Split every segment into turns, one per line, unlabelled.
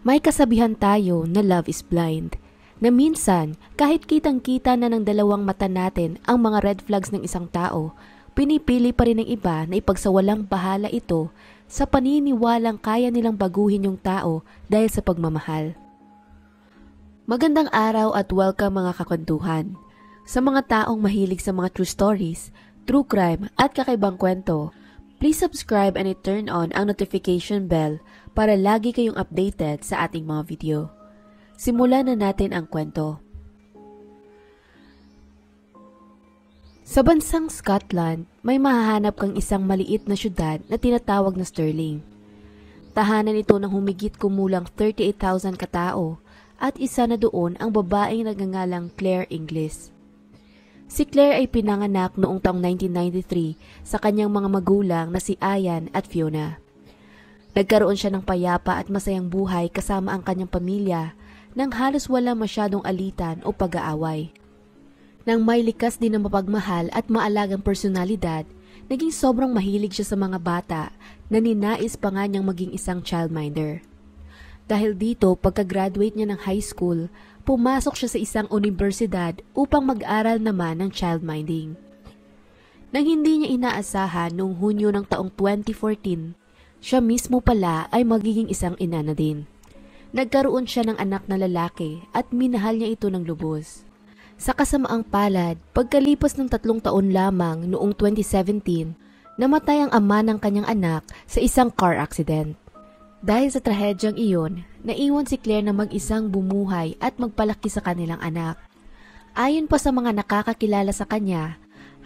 May kasabihan tayo na love is blind, na minsan kahit kitang-kita na ng dalawang mata natin ang mga red flags ng isang tao, pinipili pa rin ng iba na ipagsawalang bahala ito sa paniniwalang kaya nilang baguhin yung tao dahil sa pagmamahal. Magandang araw at welcome mga kakwentuhan. Sa mga taong mahilig sa mga true stories, true crime at kakaibang kwento, please subscribe and i-turn on ang notification bell para lagi kayong updated sa ating mga video. Simulan na natin ang kwento. Sa bansang Scotland, may mahahanap kang isang maliit na syudad na tinatawag na Stirling. Tahanan ito ng humigit kumulang 38,000 katao at isa na doon ang babaeng nagngangalang Claire Inglis. Si Claire ay pinanganak noong taong 1993 sa kanyang mga magulang na si Ian at Fiona. Nagkaroon siya ng payapa at masayang buhay kasama ang kanyang pamilya nang halos wala masyadong alitan o pag-aaway. Nang may likas din na mapagmahal at maalagang personalidad, naging sobrang mahilig siya sa mga bata na ninais pa nga niyang maging isang childminder. Dahil dito, pagka-graduate niya ng high school, pumasok siya sa isang universidad upang mag-aral naman ng childminding. Nang hindi niya inaasahan noong Hunyo ng taong 2014, siya mismo pala ay magiging isang ina na din. Nagkaroon siya ng anak na lalaki at minahal niya ito ng lubos. Sa kasamaang palad, pagkalipas ng 3 taon lamang noong 2017, namatay ang ama ng kanyang anak sa isang car accident. Dahil sa trahedyang iyon, naiwan si Claire na mag-isang bumuhay at magpalaki sa kanilang anak. Ayon pa sa mga nakakakilala sa kanya,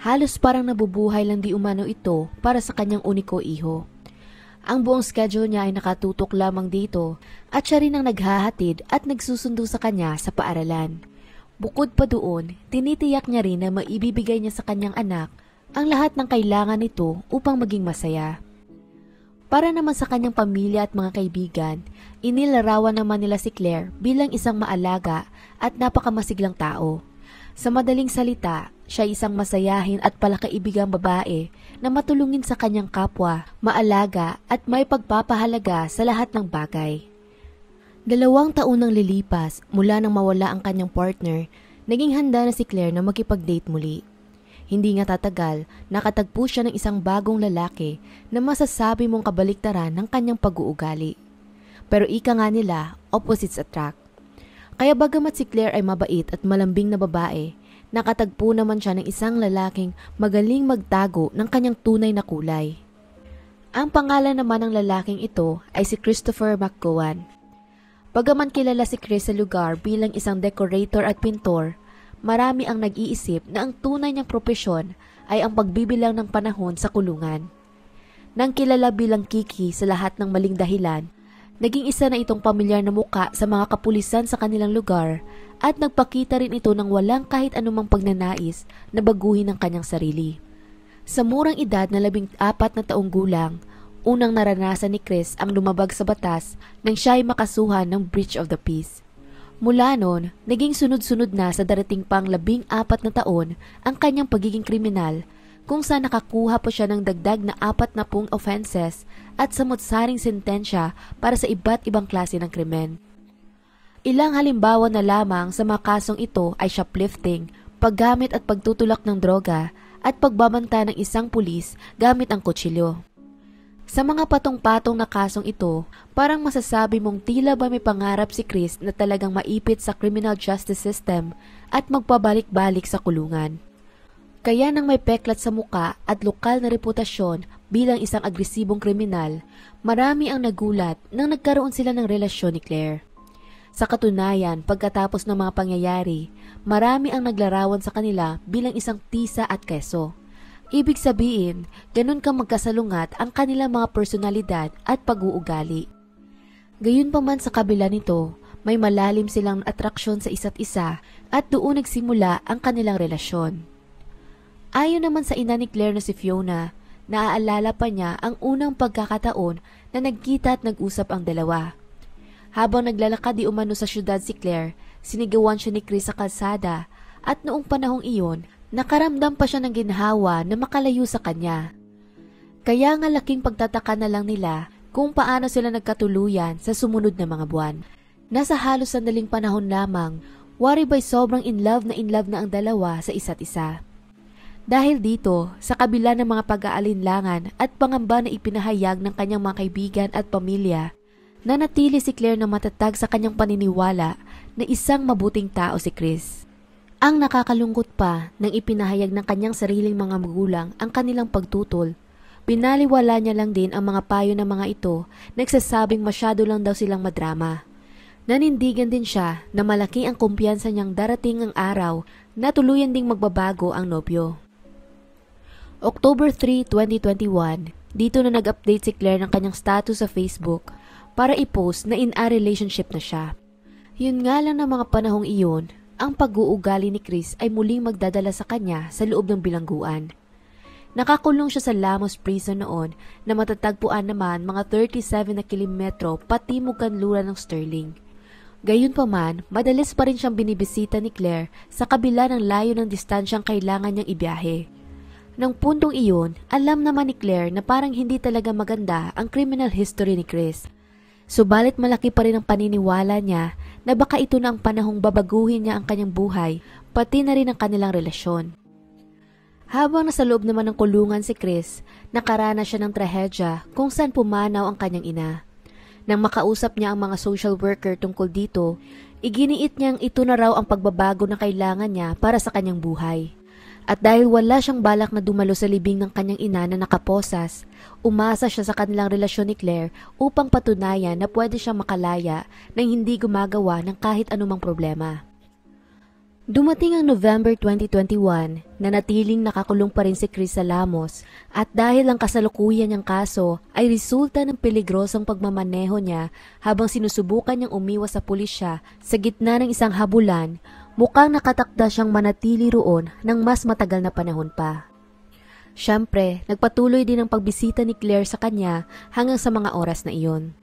halos parang nabubuhay lang di umano ito para sa kanyang uniko iho. Ang buong schedule niya ay nakatutok lamang dito at siya rin ang naghahatid at nagsusundo sa kanya sa paaralan. Bukod pa doon, tinitiyak niya rin na maibibigay niya sa kanyang anak ang lahat ng kailangan nito upang maging masaya. Para naman sa kanyang pamilya at mga kaibigan, inilarawan naman nila si Claire bilang isang maalaga at napakamasiglang tao. Sa madaling salita, siya isang masayahin at palakaibigang babae na matulungin sa kanyang kapwa, maalaga at may pagpapahalaga sa lahat ng bagay. 2 taon nang lilipas mula nang mawala ang kanyang partner, naging handa na si Claire na makipag-date muli. Hindi nga tatagal, nakatagpo siya ng isang bagong lalaki na masasabi mong kabaliktaran ng kanyang pag-uugali. Pero ika nga nila, opposites attract. Kaya bagamat si Claire ay mabait at malambing na babae, nakatagpo naman siya ng isang lalaking magaling magtago ng kanyang tunay na kulay. Ang pangalan naman ng lalaking ito ay si Christopher McGowan. Bagaman kilala si Chris sa lugar bilang isang decorator at pintor, marami ang nag-iisip na ang tunay niyang propesyon ay ang pagbibilang ng panahon sa kulungan. Nang kilala bilang Kiki sa lahat ng maling dahilan, naging isa na itong pamilyar na muka sa mga kapulisan sa kanilang lugar at nagpakita rin ito ng walang kahit anumang pagnanais na baguhin ang kanyang sarili. Sa murang edad na 14 na taong gulang, unang naranasan ni Chris ang lumabag sa batas nang siya ay makasuhan ng breach of the peace. Mula noon, naging sunod-sunod na sa darating pang 14 na taon ang kanyang pagiging kriminal kung saan nakakuha pa siya ng dagdag na 40 offenses at samot-saring sentensya para sa iba't ibang klase ng krimen. Ilang halimbawa na lamang sa mga kasong ito ay shoplifting, paggamit at pagtutulak ng droga at pagbabanta ng isang pulis gamit ang kutsilyo. Sa mga patong-patong na kasong ito, parang masasabi mong tila ba may pangarap si Chris na talagang maipit sa criminal justice system at magpabalik-balik sa kulungan. Kaya nang may peklat sa muka at lokal na reputasyon bilang isang agresibong kriminal, marami ang nagulat nang nagkaroon sila ng relasyon ni Claire. Sa katunayan, pagkatapos ng mga pangyayari, marami ang naglarawan sa kanila bilang isang tisa at keso. Ibig sabihin, ganun kang magkasalungat ang kanilang mga personalidad at pag-uugali. Gayunpaman sa kabila nito, may malalim silang atraksyon sa isa't isa at doon nagsimula ang kanilang relasyon. Ayon naman sa ina ni Claire na si Fiona, naaalala pa niya ang unang pagkakataon na nagkita at nag-usap ang dalawa. Habang naglalakad di umano sa syudad si Claire, sinigawan siya ni Chris sa kalsada at noong panahong iyon, nakaramdam pa siya ng ginhawa na makalayo sa kanya. Kaya nga laking pagtataka na lang nila kung paano sila nagkatuluyan sa sumunod na mga buwan. Nasa halos sandaling panahon lamang, waribay sobrang in love na ang dalawa sa isa't isa. Dahil dito, sa kabila ng mga pag-aalinlangan at pangamba na ipinahayag ng kanyang mga kaibigan at pamilya, nanatili si Claire na matatag sa kanyang paniniwala na isang mabuting tao si Chris. Ang nakakalungkot pa nang ipinahayag ng kanyang sariling mga magulang ang kanilang pagtutol, pinaliwala niya lang din ang mga payo ng mga ito, nagsasabing masyado lang daw silang madrama. Nanindigan din siya na malaki ang kumpiyansa niyang darating ang araw na tuluyan ding magbabago ang nobyo. October 3, 2021, dito na nag-update si Claire ng kanyang status sa Facebook para i-post na in a relationship na siya. Yun nga lang ng mga panahong iyon, ang pag-uugali ni Chris ay muling magdadala sa kanya sa loob ng bilangguan. Nakakulong siya sa Lamos Prison noon na matatagpuan naman mga 37 na kilometro patimog kanluran ng Sterling. Gayunpaman, madalas pa rin siyang binibisita ni Claire sa kabila ng layo ng distansyang kailangan niyang ibiyahe. Nang puntong iyon, alam naman ni Claire na parang hindi talaga maganda ang criminal history ni Chris. Subalit malaki pa rin ang paniniwala niya na baka ito na ang panahong babaguhin niya ang kanyang buhay, pati na rin ang kanilang relasyon. Habang nasa loob naman ng kulungan si Chris, nakaranas siya ng trahedya kung saan pumanaw ang kanyang ina. Nang makausap niya ang mga social worker tungkol dito, iginiit niyang ito na raw ang pagbabago na kailangan niya para sa kanyang buhay. At dahil wala siyang balak na dumalo sa libing ng kanyang ina na nakaposas, umasa siya sa kanilang relasyon ni Claire upang patunayan na pwede siyang makalaya nang hindi gumagawa ng kahit anumang problema. Dumating ang November 2021, nanatiling nakakulong pa rin si Chris sa Lamos at dahil ang kasalukuyan niyang kaso ay resulta ng peligrosong pagmamaneho niya habang sinusubukan niyang umiwas sa pulisya sa gitna ng isang habulan, mukhang nakatakda siyang manatili roon ng mas matagal na panahon pa. Siyempre, nagpatuloy din ang pagbisita ni Claire sa kanya hanggang sa mga oras na iyon.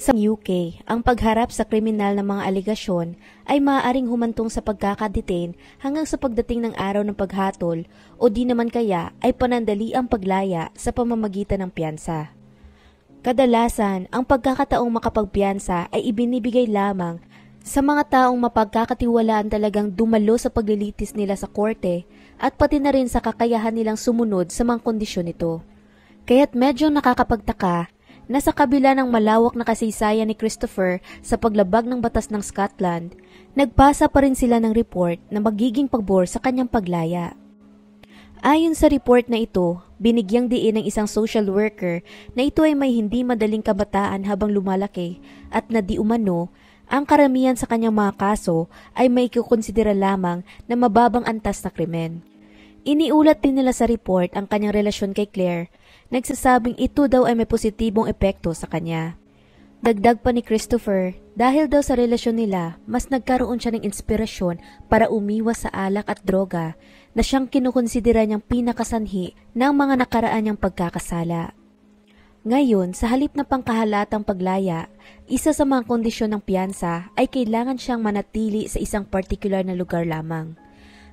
Sa UK, ang pagharap sa kriminal ng mga aligasyon ay maaaring humantong sa pagkakadetain hanggang sa pagdating ng araw ng paghatol o di naman kaya ay panandali ang paglaya sa pamamagitan ng piyansa. Kadalasan, ang pagkakataong makapagpiyansa ay ibinibigay lamang sa mga taong mapagkakatiwalaan talagang dumalo sa paglilitis nila sa korte at pati na rin sa kakayahan nilang sumunod sa mga kondisyon nito. Kaya't medyo nakakapagtaka na sa kabila ng malawak na kasaysayan ni Christopher sa paglabag ng batas ng Scotland, nagpasa pa rin sila ng report na magiging pabor sa kanyang paglaya. Ayon sa report na ito, binigyang diin ng isang social worker na ito ay may hindi madaling kabataan habang lumalaki at na di umano, ang karamihan sa kanyang mga kaso ay may ikukonsidera lamang na mababang antas na krimen. Iniulat din nila sa report ang kanyang relasyon kay Claire, nagsasabing ito daw ay may positibong epekto sa kanya. Dagdag pa ni Christopher, dahil daw sa relasyon nila, mas nagkaroon siya ng inspirasyon para umiwas sa alak at droga na siyang kinukonsidera niyang pinakasanhi ng mga nakaraan niyang pagkakasala. Ngayon, sa halip na pangkahalatang paglaya, isa sa mga kondisyon ng piyansa ay kailangan siyang manatili sa isang partikular na lugar lamang.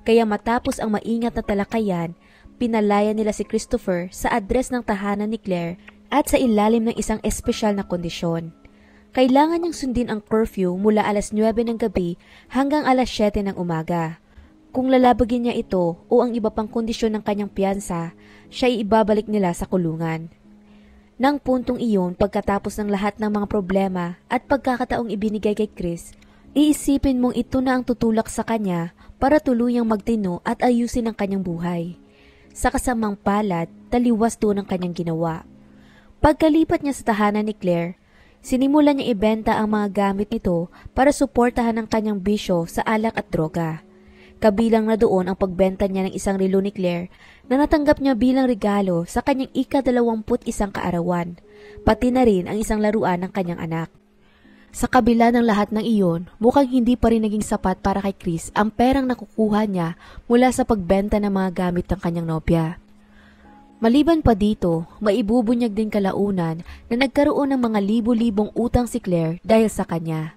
Kaya matapos ang maingat na talakayan, pinalaya nila si Christopher sa address ng tahanan ni Claire at sa ilalim ng isang espesyal na kondisyon. Kailangan niyang sundin ang curfew mula alas 9 ng gabi hanggang alas 7 ng umaga. Kung lalabagin niya ito o ang iba pang kondisyon ng kanyang piyansa, siya ay ibabalik nila sa kulungan. Nang puntong iyon, pagkatapos ng lahat ng mga problema at pagkakataong ibinigay kay Chris, iisipin mong ito na ang tutulak sa kanya para tuluyang magtino at ayusin ang kanyang buhay. Sa kasamang palad, taliwas doon ang kanyang ginawa. Pagkalipat niya sa tahanan ni Claire, sinimulan niya ibenta ang mga gamit nito para suportahan ang kanyang bisyo sa alak at droga. Kabilang na doon ang pagbenta niya ng isang relo ni Claire na natanggap niya bilang regalo sa kanyang ika-21 kaarawan, pati na rin ang isang laruan ng kanyang anak. Sa kabila ng lahat ng iyon, mukhang hindi pa rin naging sapat para kay Chris ang perang nakukuha niya mula sa pagbenta ng mga gamit ng kanyang nobya. Maliban pa dito, maibubunyag din kalaunan na nagkaroon ng mga libo-libong utang si Claire dahil sa kanya.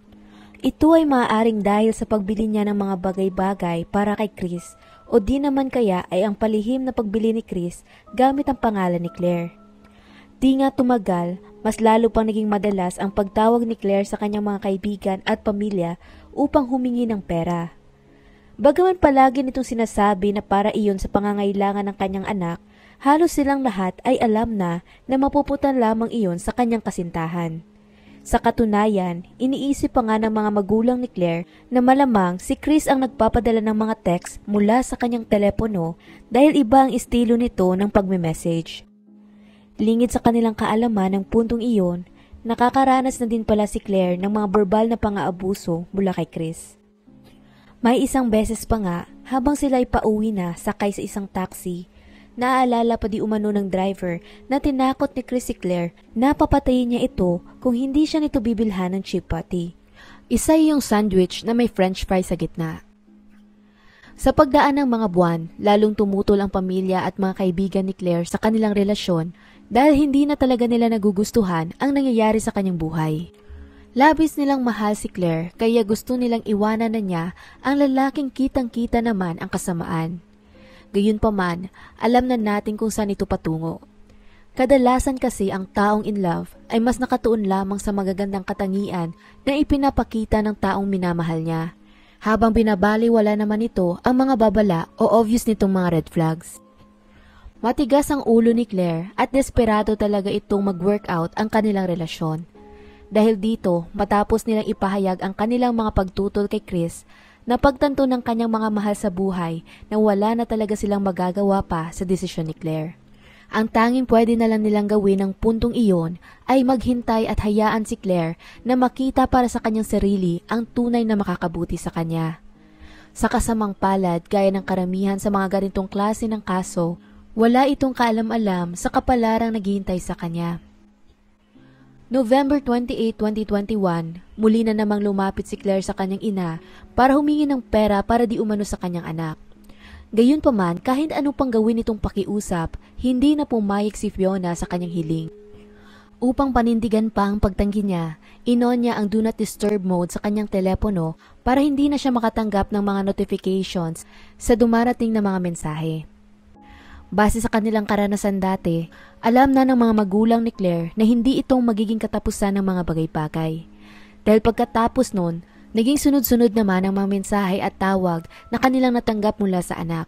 Ito ay maaaring dahil sa pagbili niya ng mga bagay-bagay para kay Chris o di naman kaya ay ang palihim na pagbili ni Chris gamit ang pangalan ni Claire. Di nga tumagal, mas lalo pang naging madalas ang pagtawag ni Claire sa kanyang mga kaibigan at pamilya upang humingi ng pera. Bagaman palagi nitong sinasabi na para iyon sa pangangailangan ng kanyang anak, halos silang lahat ay alam na mapuputan lamang iyon sa kanyang kasintahan. Sa katunayan, iniisip pa nga ng mga magulang ni Claire na malamang si Chris ang nagpapadala ng mga text mula sa kanyang telepono dahil iba ang estilo nito ng pagme-message. Lingid sa kanilang kaalaman ng puntong iyon, nakakaranas na din pala si Claire ng mga verbal na pang-aabuso mula kay Chris. May isang beses pa nga, habang sila ay pauwi na sakay sa isang taxi, naaalala pa di umano ng driver na tinakot ni Chris si Claire na papatayin niya ito kung hindi siya nito bibilhan ng chipati. Isa yung sandwich na may french fries sa gitna. Sa pagdaan ng mga buwan, lalong tumutol ang pamilya at mga kaibigan ni Claire sa kanilang relasyon dahil hindi na talaga nila nagugustuhan ang nangyayari sa kanyang buhay. Labis nilang mahal si Claire kaya gusto nilang iwanan na niya ang lalaking kitang-kita naman ang kasamaan. Gayunpaman, alam na natin kung saan ito patungo. Kadalasan kasi ang taong in love ay mas nakatuon lamang sa magagandang katangian na ipinapakita ng taong minamahal niya, habang binabaliwala naman ito ang mga babala o obvious nitong mga red flags. Matigas ang ulo ni Claire at desperado talaga itong mag-workout ang kanilang relasyon. Dahil dito, matapos nilang ipahayag ang kanilang mga pagtutol kay Chris, napagtanto ng kanyang mga mahal sa buhay na wala na talaga silang magagawa pa sa desisyon ni Claire. Ang tanging pwede na lang nilang gawin ng puntong iyon ay maghintay at hayaan si Claire na makita para sa kanyang sarili ang tunay na makakabuti sa kanya. Sa kasamang palad, gaya ng karamihan sa mga ganitong klase ng kaso, wala itong kaalam-alam sa kapalarang naghihintay sa kanya. November 28, 2021, muli na namang lumapit si Claire sa kanyang ina para humingi ng pera para di umano sa kanyang anak. Gayunpaman, kahit anong pang gawin itong pakiusap, hindi na pumayag si Fiona sa kanyang hiling. Upang panindigan pa ang pagtanggi niya, inon niya ang do not disturb mode sa kanyang telepono para hindi na siya makatanggap ng mga notifications sa dumarating na mga mensahe. Base sa kanilang karanasan dati, alam na ng mga magulang ni Claire na hindi itong magiging katapusan ng mga bagay-bagay. Dahil pagkatapos nun, naging sunod-sunod naman ang mga mensahe at tawag na kanilang natanggap mula sa anak.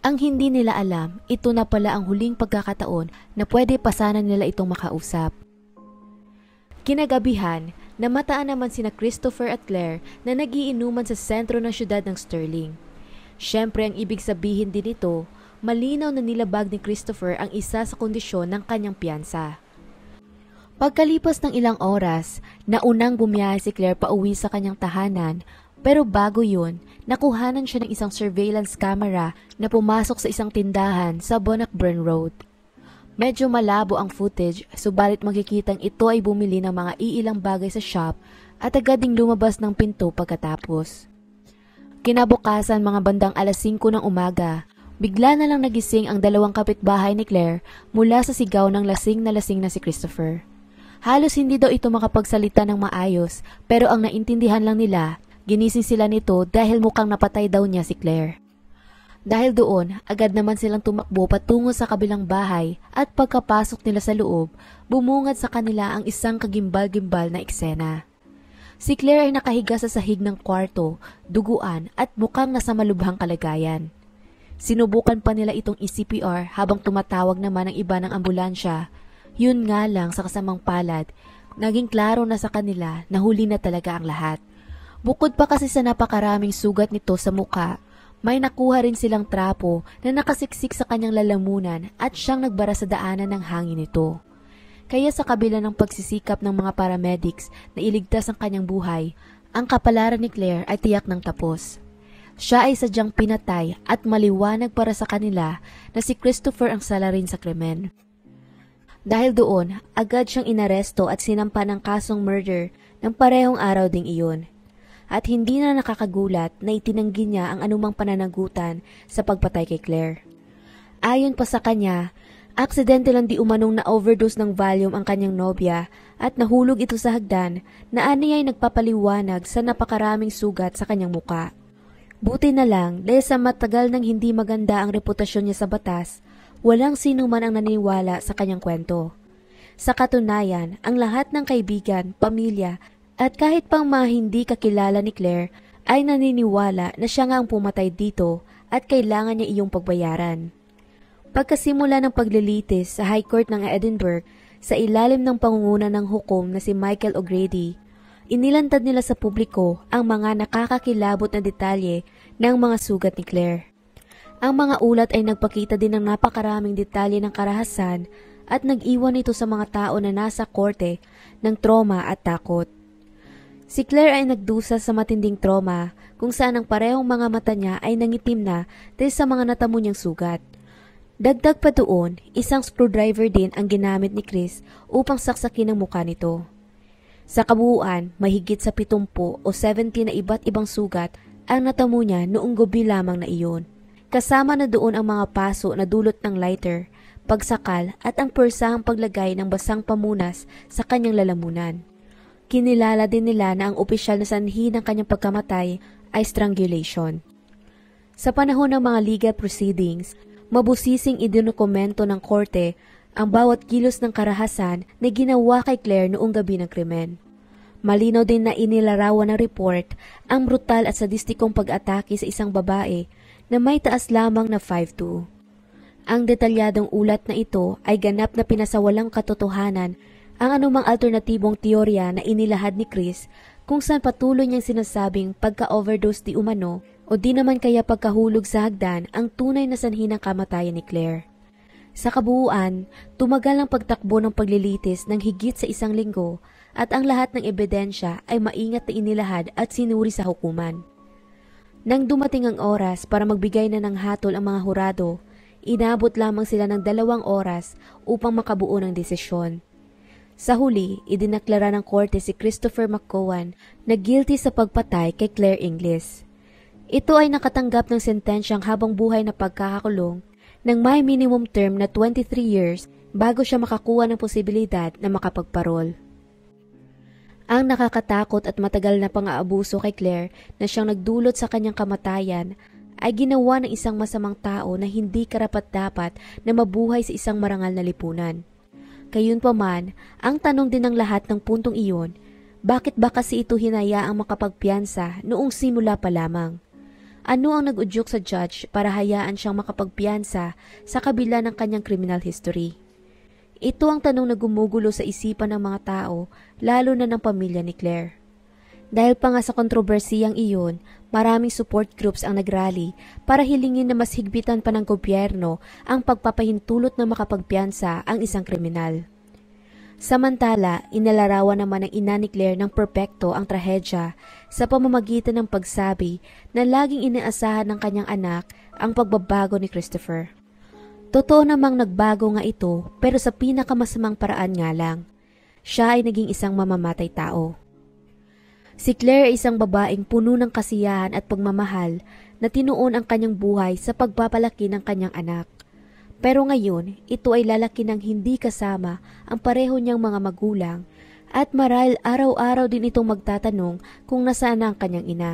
Ang hindi nila alam, ito na pala ang huling pagkakataon na pwede pasanan nila itong makausap. Kinagabihan, namataan naman sina Christopher at Claire na nagiinuman sa sentro ng syudad ng Sterling. Siyempre ang ibig sabihin din ito, malinaw na nilabag ni Christopher ang isa sa kondisyon ng kanyang piyansa. Pagkalipas ng ilang oras, naunang bumiyahe si Claire pauwi sa kanyang tahanan, pero bago yun, nakuhanan siya ng isang surveillance camera na pumasok sa isang tindahan sa Bannockburn Road. Medyo malabo ang footage, subalit makikitang ito ay bumili ng mga iilang bagay sa shop at agad ding lumabas ng pinto pagkatapos. Kinabukasan mga bandang alas 5 ng umaga, bigla na lang nagising ang dalawang kapitbahay ni Claire mula sa sigaw ng lasing na si Christopher. Halos hindi daw ito makapagsalita ng maayos pero ang naintindihan lang nila, ginising sila nito dahil mukhang napatay daw niya si Claire. Dahil doon, agad naman silang tumakbo patungo sa kabilang bahay at pagkapasok nila sa loob, bumungad sa kanila ang isang kagimbal-gimbal na eksena. Si Claire ay nakahiga sa sahig ng kwarto, duguan at mukhang nasa malubhang kalagayan. Sinubukan pa nila itong i-CPR habang tumatawag naman ang iba ng ambulansya. Yun nga lang sa kasamang palad, naging klaro na sa kanila na huli na talaga ang lahat. Bukod pa kasi sa napakaraming sugat nito sa muka, may nakuha rin silang trapo na nakasiksik sa kanyang lalamunan at siyang nagbara sa daanan ng hangin nito. Kaya sa kabila ng pagsisikap ng mga paramedics na iligtas ang kanyang buhay, ang kapalaran ni Claire ay tiyak ng tapos. Siya ay sadyang pinatay at maliwanag para sa kanila na si Christopher ang sala rin sa krimen. Dahil doon, agad siyang inaresto at sinampa ng kasong murder ng parehong araw ding iyon. At hindi na nakakagulat na itinanggi niya ang anumang pananagutan sa pagpatay kay Claire. Ayon pa sa kanya, aksidente lang di umanong na-overdose ng Valium ang kanyang nobya at nahulog ito sa hagdan na aniya ay nagpapaliwanag sa napakaraming sugat sa kanyang muka. Buti na lang dahil sa matagal nang hindi maganda ang reputasyon niya sa batas, walang sino man ang naniniwala sa kanyang kwento. Sa katunayan, ang lahat ng kaibigan, pamilya, at kahit pang mga hindi kakilala ni Claire ay naniniwala na siya nga ang pumatay dito at kailangan niya iyong pagbayaran. Pagkasimula ng paglilitis sa High Court ng Edinburgh sa ilalim ng pangunguna ng hukom na si Michael O'Grady, inilantad nila sa publiko ang mga nakakakilabot na detalye ng mga sugat ni Claire. Ang mga ulat ay nagpakita din ng napakaraming detalye ng karahasan at nag-iwan ito sa mga tao na nasa korte ng trauma at takot. Si Claire ay nagdusa sa matinding trauma kung saan ang parehong mga mata niya ay nangitim na dahil sa mga natamo niyang sugat. Dagdag pa doon, isang screwdriver din ang ginamit ni Chris upang saksakin ang mukha nito. Sa kabuuan, mahigit sa 70 o 70 na iba't ibang sugat ang natamo niya noong gabi lamang na iyon. Kasama na doon ang mga paso na dulot ng lighter, pagsakal at ang persahang paglagay ng basang pamunas sa kanyang lalamunan. Kinilala din nila na ang opisyal na sanhi ng kanyang pagkamatay ay strangulation. Sa panahon ng mga legal proceedings, mabusising idinukomento ng korte ang bawat kilos ng karahasan na ginawa kay Claire noong gabi ng krimen. Malinaw din na inilarawan ng report ang brutal at sadistikong pag-atake sa isang babae na may taas lamang na 5'2". Ang detalyadong ulat na ito ay ganap na pinasawalang katotohanan ang anumang alternatibong teorya na inilahad ni Chris kung saan patuloy niyang sinasabing pagka-overdose di umano o di naman kaya pagkahulog sa hagdan ang tunay na sanhi ng kamatayan ni Claire. Sa kabuuan, tumagal ang pagtakbo ng paglilitis ng higit sa 1 linggo at ang lahat ng ebidensya ay maingat na inilahad at sinuri sa hukuman. Nang dumating ang oras para magbigay na ng hatol ang mga hurado, inabot lamang sila ng 2 oras upang makabuo ng desisyon. Sa huli, idineklara ng korte si Christopher McCowan na guilty sa pagpatay kay Claire Inglis. Ito ay nakatanggap ng sentensyang habang buhay na pagkakakulong ng may minimum term na 23 years bago siya makakuha ng posibilidad na makapagparol. Ang nakakatakot at matagal na pang-aabuso kay Claire na siyang nagdulot sa kanyang kamatayan ay ginawa ng isang masamang tao na hindi karapat-dapat na mabuhay sa isang marangal na lipunan. Gayunpaman, ang tanong din ng lahat ng puntong iyon, bakit ba kasi ito hinayaang makapagpiyansa noong simula pa lamang? Ano ang nag-udyok sa judge para hayaan siyang makapagpiyansa sa kabila ng kanyang criminal history? Ito ang tanong na gumugulo sa isipan ng mga tao, lalo na ng pamilya ni Claire. Dahil pa nga sa kontrobersiyang iyon, maraming support groups ang nagrally para hilingin na mas higpitan pa ng gobyerno ang pagpapahintulot na makapagpiyansa ang isang kriminal. Samantala, inalarawan naman ng ina ni Claire ng perpekto ang trahedya sa pamamagitan ng pagsabi na laging inaasahan ng kanyang anak ang pagbabago ni Christopher. Totoo namang nagbago nga ito pero sa pinakamasamang paraan nga lang. Siya ay naging isang mamamatay tao. Si Claire ay isang babaeng puno ng kasiyahan at pagmamahal na tinuon ang kanyang buhay sa pagpapalaki ng kanyang anak. Pero ngayon, ito ay lalaki ng hindi kasama ang pareho niyang mga magulang at marahil araw-araw din itong magtatanong kung nasaan ang kanyang ina.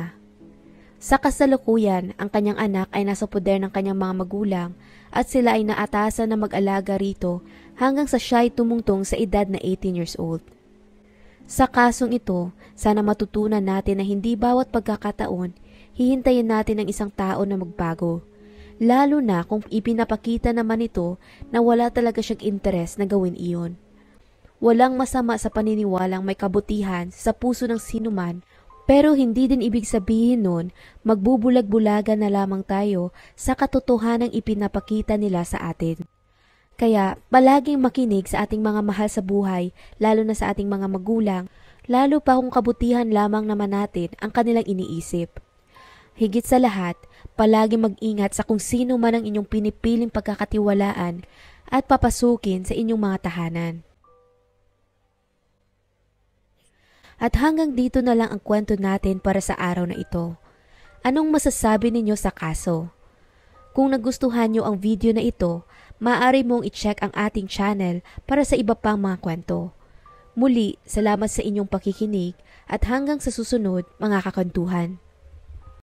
Sa kasalukuyan, ang kanyang anak ay nasa poder ng kanyang mga magulang at sila ay naatasan na mag-alaga rito hanggang sa siya ay tumungtong sa edad na 18 years old. Sa kasong ito, sana matutunan natin na hindi bawat pagkakataon, hihintayin natin ang isang tao na magbago. Lalo na kung ipinapakita naman ito na wala talaga siyang interes na gawin iyon. Walang masama sa paniniwalang may kabutihan sa puso ng sinuman, pero hindi din ibig sabihin nun magbubulag-bulagan na lamang tayo sa katotohanang ipinapakita nila sa atin. Kaya palaging makinig sa ating mga mahal sa buhay, lalo na sa ating mga magulang, lalo pa kung kabutihan lamang naman natin ang kanilang iniisip. Higit sa lahat, palagi mag-ingat sa kung sino man ang inyong pinipiling pagkakatiwalaan at papasukin sa inyong mga tahanan. At hanggang dito na lang ang kwento natin para sa araw na ito. Anong masasabi ninyo sa kaso? Kung nagustuhan nyo ang video na ito, maaari mong i-check ang ating channel para sa iba pang mga kwento. Muli, salamat sa inyong pakikinig at hanggang sa susunod mga kakantuhan.